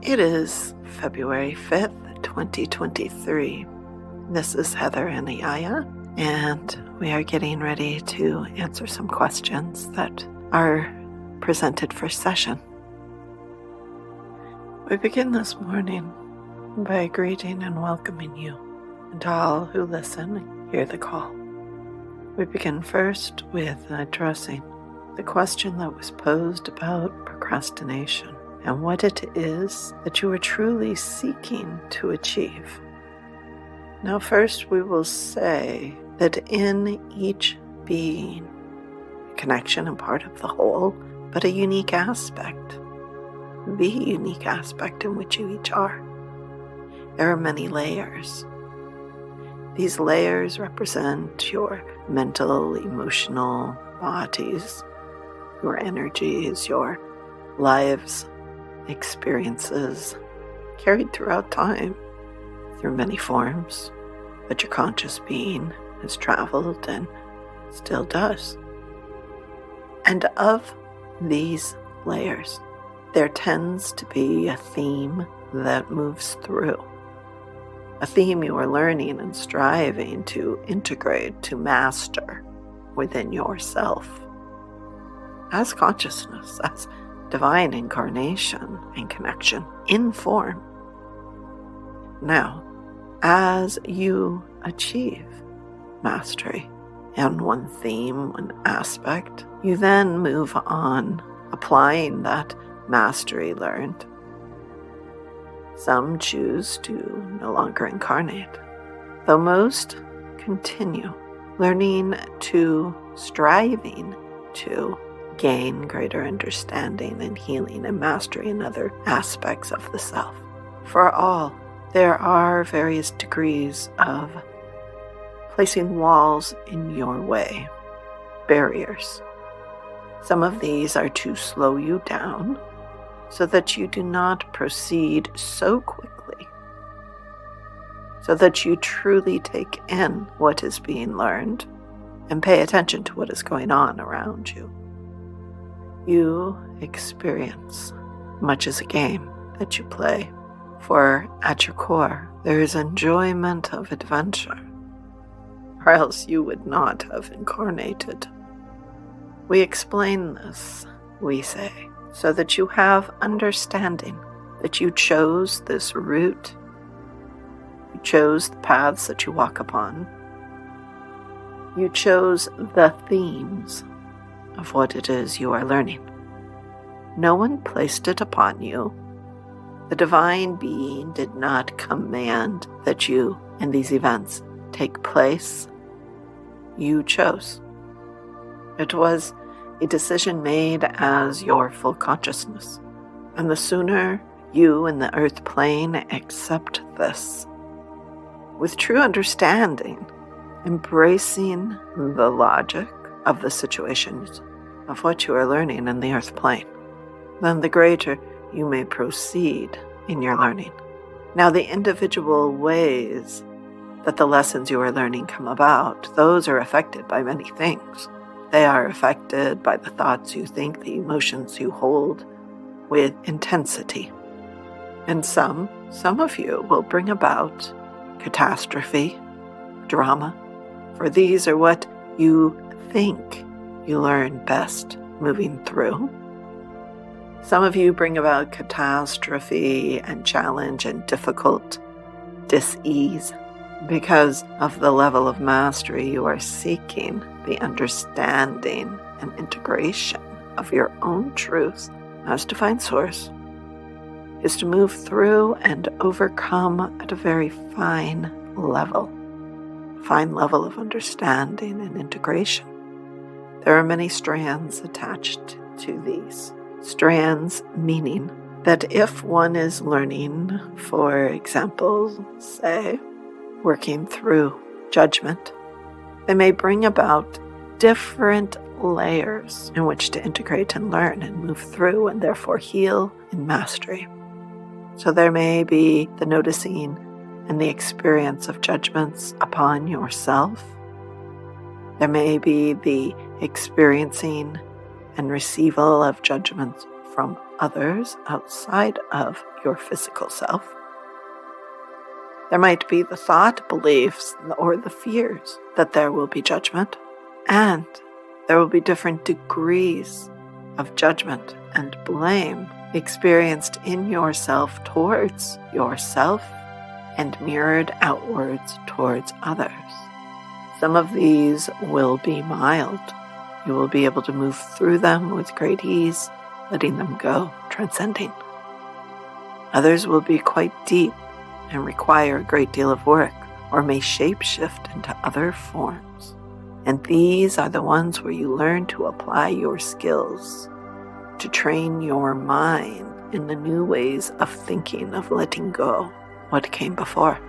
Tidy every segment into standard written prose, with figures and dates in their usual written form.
It is February 5th, 2023. This is Heather Anayaya, and we are getting ready to answer some questions that are presented for session. We begin this morning by greeting and welcoming you, and to all who listen, hear the call. We begin first with addressing the question that was posed about procrastination and what it is that you are truly seeking to achieve. Now, first we will say that in each being, a connection and part of the whole, but a unique aspect, the unique aspect in which you each are. There are many layers. These layers represent your mental, emotional bodies, your energies, your lives, experiences carried throughout time through many forms that your conscious being has traveled and still does. And of these layers, there tends to be a theme that moves through, a theme you are learning and striving to integrate, to master within yourself as consciousness, as divine incarnation and connection in form. Now, as you achieve mastery in one theme, one aspect, you then move on applying that mastery learned. Some choose to no longer incarnate, though most continue learning to, striving to gain greater understanding and healing and mastery in other aspects of the self. For all, there are various degrees of placing walls in your way, barriers. Some of these are to slow you down so that you do not proceed so quickly, so that you truly take in what is being learned and pay attention to what is going on around you. You experience much as a game that you play, for at your core there is enjoyment of adventure, or else you would not have incarnated. We explain this, we say, so that you have understanding that you chose this route, you chose the paths that you walk upon, you chose the themes of what it is you are learning. No one placed it upon you. The divine being did not command that you and these events take place. You chose. It was a decision made as your full consciousness. And the sooner you in the earth plane accept this, with true understanding, embracing the logic of the situations of what you are learning in the earth plane, then the greater you may proceed in your learning. Now, the individual ways that the lessons you are learning come about, those are affected by many things. They are affected by the thoughts you think, the emotions you hold with intensity. And some of you will bring about catastrophe, drama, for these are what you think you learn best moving through. Some of you bring about catastrophe and challenge and difficult dis-ease because of the level of mastery you are seeking, the understanding and integration of your own truth as divine source is to move through and overcome at a very fine level of understanding and integration. There are many strands attached to these. Strands meaning that if one is learning, for example, say, working through judgment, they may bring about different layers in which to integrate and learn and move through and therefore heal in mastery. So there may be the noticing and the experience of judgments upon yourself. There may be the experiencing and receival of judgments from others outside of your physical self. There might be the thought, beliefs, or the fears that there will be judgment, and there will be different degrees of judgment and blame experienced in yourself towards yourself and mirrored outwards towards others. Some of these will be mild. You will be able to move through them with great ease, letting them go, transcending. Others will be quite deep and require a great deal of work, or may shapeshift into other forms. And these are the ones where you learn to apply your skills, to train your mind in the new ways of thinking, of letting go what came before.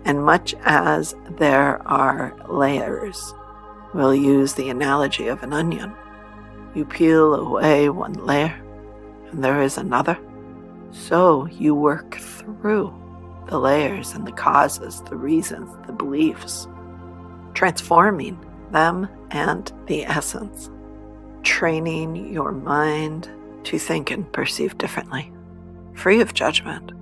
And much as there are layers, we'll use the analogy of an onion. You peel away one layer, and there is another. So you work through the layers and the causes, the reasons, the beliefs, transforming them and the essence, training your mind to think and perceive differently, free of judgment,